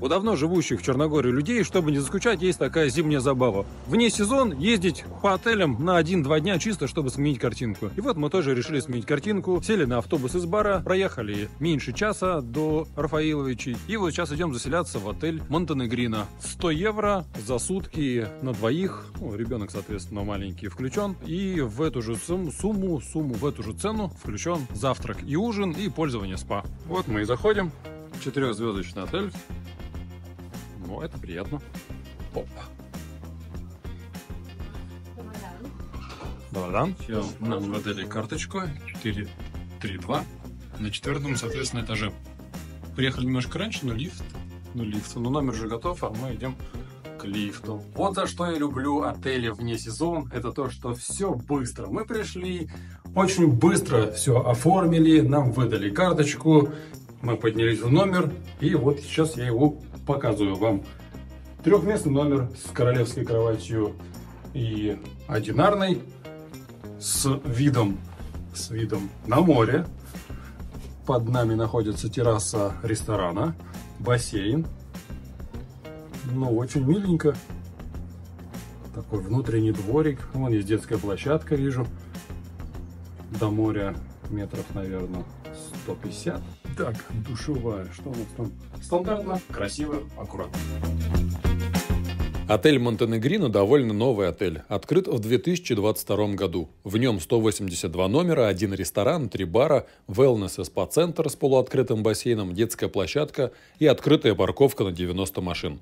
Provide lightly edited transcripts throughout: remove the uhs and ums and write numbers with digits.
У давно живущих в Черногории людей, чтобы не заскучать, есть такая зимняя забава. Вне сезон ездить по отелям на 1-2 дня чисто, чтобы сменить картинку. И вот мы тоже решили сменить картинку. Сели на автобус из бара, проехали меньше часа до Рафаиловичей. И вот сейчас идем заселяться в отель Монтенегрино. 100 евро за сутки на двоих. Ну, ребенок, соответственно, маленький включен. И в эту же сумму, в эту же цену включен завтрак и ужин, и пользование спа. Вот мы и заходим. 4-звездочный отель. Ну, это приятно. Оп. Да. Сейчас нам выдали карточку 432 на 4-м, соответственно, этаже. Приехали немножко раньше, но лифт. Но номер уже готов, а мы идем к лифту. Вот за что я люблю отели вне сезон. Это то, что все быстро. Мы пришли, очень быстро все оформили, нам выдали карточку. Мы поднялись в номер, и вот сейчас я его показываю вам. Трехместный номер с королевской кроватью и одинарной, с видом на море. Под нами находится терраса ресторана, бассейн. Ну, очень миленько. Такой внутренний дворик. Вон есть детская площадка, вижу. До моря метров, наверное, 150. Так, душевая. Что у нас там? Стандартно, красиво, аккуратно. Отель Монтенегрино довольно новый отель, открыт в 2022 году. В нем 182 номера, 1 ресторан, 3 бара, wellness и спа-центр с полуоткрытым бассейном, детская площадка и открытая парковка на 90 машин.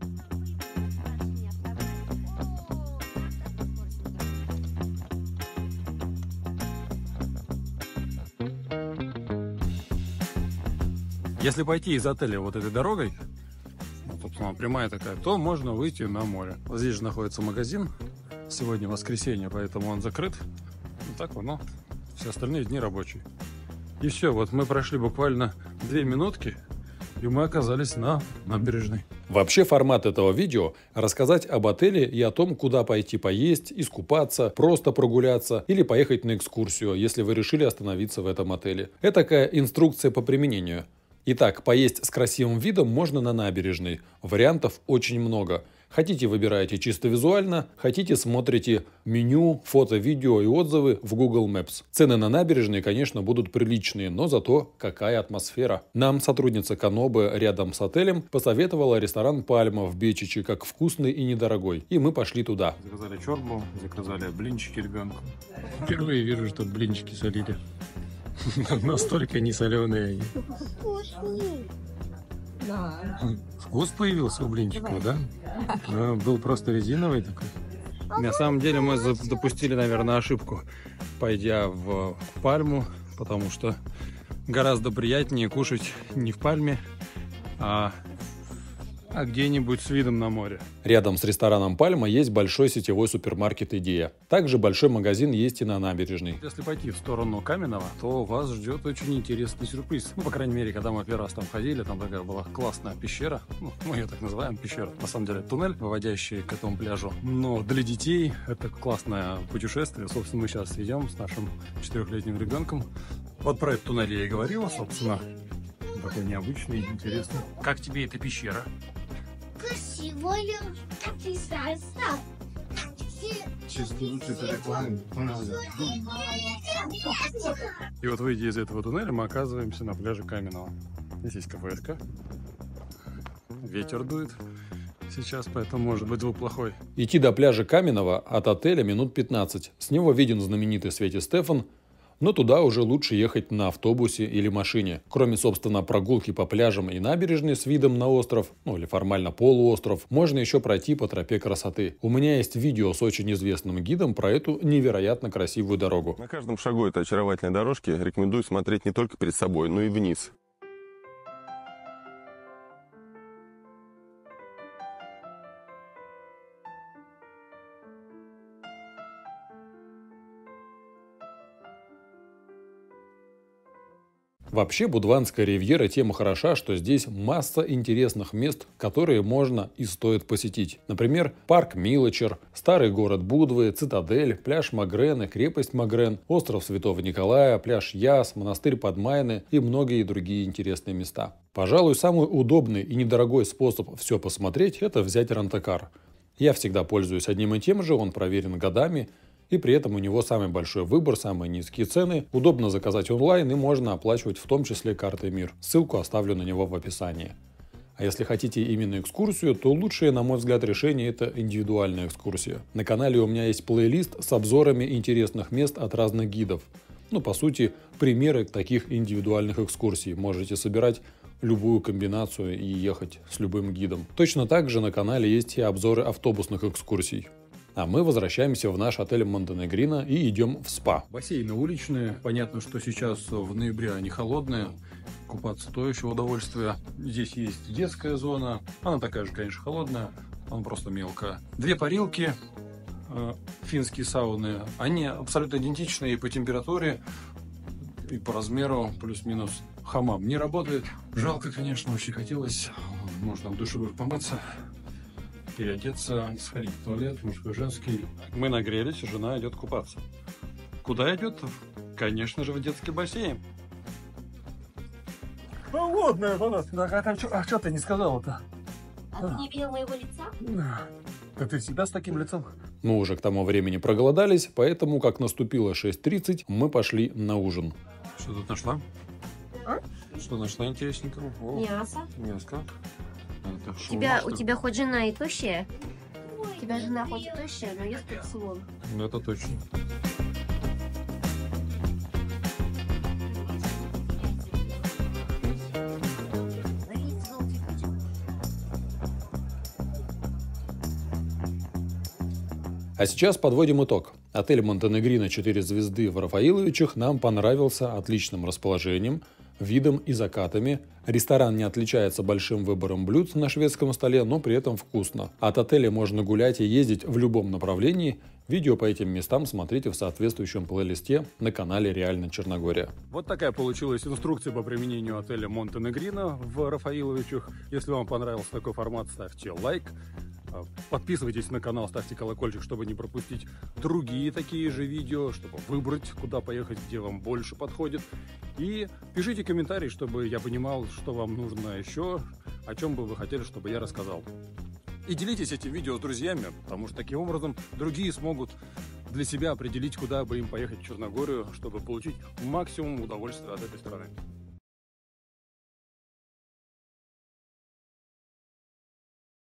Если пойти из отеля вот этой дорогой, собственно, прямая такая, то можно выйти на море. Вот здесь же находится магазин. Сегодня воскресенье, поэтому он закрыт. Вот так вот, но все остальные дни рабочие. И все, вот мы прошли буквально 2 минутки, и мы оказались на набережной. Вообще формат этого видео – рассказать об отеле и о том, куда пойти поесть, искупаться, просто прогуляться или поехать на экскурсию, если вы решили остановиться в этом отеле. Это такая инструкция по применению. Итак, поесть с красивым видом можно на набережной. Вариантов очень много. Хотите, выбираете чисто визуально, хотите, смотрите меню, фото, видео и отзывы в Google Maps. Цены на набережной, конечно, будут приличные, но зато какая атмосфера. Нам сотрудница Канобы рядом с отелем посоветовала ресторан «Пальма» в Бечиче как вкусный и недорогой. И мы пошли туда. Заказали чорбу, заказали блинчики ребенку. Впервые вижу, что блинчики солили. Настолько не соленые. Вкус появился у блинчиков, да? Был просто резиновый такой. На самом деле мы допустили, наверное, ошибку, пойдя в Пальму, потому что гораздо приятнее кушать не в Пальме, а где-нибудь с видом на море. Рядом с рестораном «Пальма» есть большой сетевой супермаркет «Идея». Также большой магазин есть и на набережной. Если пойти в сторону Каменного, то вас ждет очень интересный сюрприз. Ну, по крайней мере, когда мы первый раз там ходили, там такая была классная пещера. Ну, мы ее так называем, пещера. На самом деле туннель, выводящий к этому пляжу. Но для детей это классное путешествие. Собственно, мы сейчас идем с нашим 4-летним ребенком. Вот про этот туннель я и говорила, собственно. Такой необычный, интересный. Как тебе эта пещера? Красивая, прекрасно. И вот, выйдя из этого туннеля, мы оказываемся на пляже Каменного. Здесь есть кафешка. Ветер дует сейчас, поэтому может быть звук плохой. Идти до пляжа Каменного от отеля минут 15. С него виден знаменитый Свете Стефан, но туда уже лучше ехать на автобусе или машине. Кроме, собственно, прогулки по пляжам и набережной с видом на остров, ну или формально полуостров, можно еще пройти по тропе красоты. У меня есть видео с очень известным гидом про эту невероятно красивую дорогу. На каждом шагу этой очаровательной дорожки рекомендую смотреть не только перед собой, но и вниз. Вообще, Будванская ривьера тема хороша, что здесь масса интересных мест, которые можно и стоит посетить. Например, парк Милочер, старый город Будвы, цитадель, пляж Магрены, крепость Магрен, остров Святого Николая, пляж Яс, монастырь Подмайны и многие другие интересные места. Пожалуй, самый удобный и недорогой способ все посмотреть – это взять рент-а-кар. Я всегда пользуюсь одним и тем же, он проверен годами, и при этом у него самый большой выбор, самые низкие цены, удобно заказать онлайн и можно оплачивать в том числе картой МИР. Ссылку оставлю на него в описании. А если хотите именно экскурсию, то лучшее, на мой взгляд, решение – это индивидуальная экскурсия. На канале у меня есть плейлист с обзорами интересных мест от разных гидов. Ну, по сути, примеры таких индивидуальных экскурсий. Можете собирать любую комбинацию и ехать с любым гидом. Точно так же на канале есть и обзоры автобусных экскурсий. А мы возвращаемся в наш отель Монтенегрино и идем в спа. Бассейны уличные. Понятно, что сейчас в ноябре они холодные. Купаться то еще удовольствие. Здесь есть детская зона. Она такая же, конечно, холодная. Она просто мелкая. Две парилки. Финские сауны. Они абсолютно идентичны и по температуре, и по размеру. Плюс-минус. Хамам не работает. Жалко, конечно, очень хотелось. Можно в душевых помыться, переодеться, сходить в туалет, мужской, женский. Мы нагрелись, жена идет купаться. Куда идет? Конечно же, в детский бассейн. Холодная вода. А что ты не сказала-то? А ты не видел моего лица? Да ты всегда с таким лицом. Мы уже к тому времени проголодались, поэтому, как наступило 6:30, мы пошли на ужин. Что тут нашла? А? Что нашла интересненького? Мясо. Мяско. У тебя хоть жена и тощая? У тебя жена хоть и тощая, но ест порцион. Ну, это точно. А сейчас подводим итог. Отель Монтенегрино 4 звезды в Рафаиловичах нам понравился отличным расположением, видом и закатами. Ресторан не отличается большим выбором блюд на шведском столе, но при этом вкусно. От отеля можно гулять и ездить в любом направлении. Видео по этим местам смотрите в соответствующем плейлисте на канале Реально Черногория. Вот такая получилась инструкция по применению отеля Монтенегрино в Рафаиловичах. Если вам понравился такой формат, ставьте лайк. Подписывайтесь на канал, ставьте колокольчик, чтобы не пропустить другие такие же видео, чтобы выбрать, куда поехать, где вам больше подходит. И пишите комментарии, чтобы я понимал, что вам нужно еще, о чем бы вы хотели, чтобы я рассказал. И делитесь этим видео с друзьями, потому что таким образом другие смогут для себя определить, куда бы им поехать в Черногорию, чтобы получить максимум удовольствия от этой страны.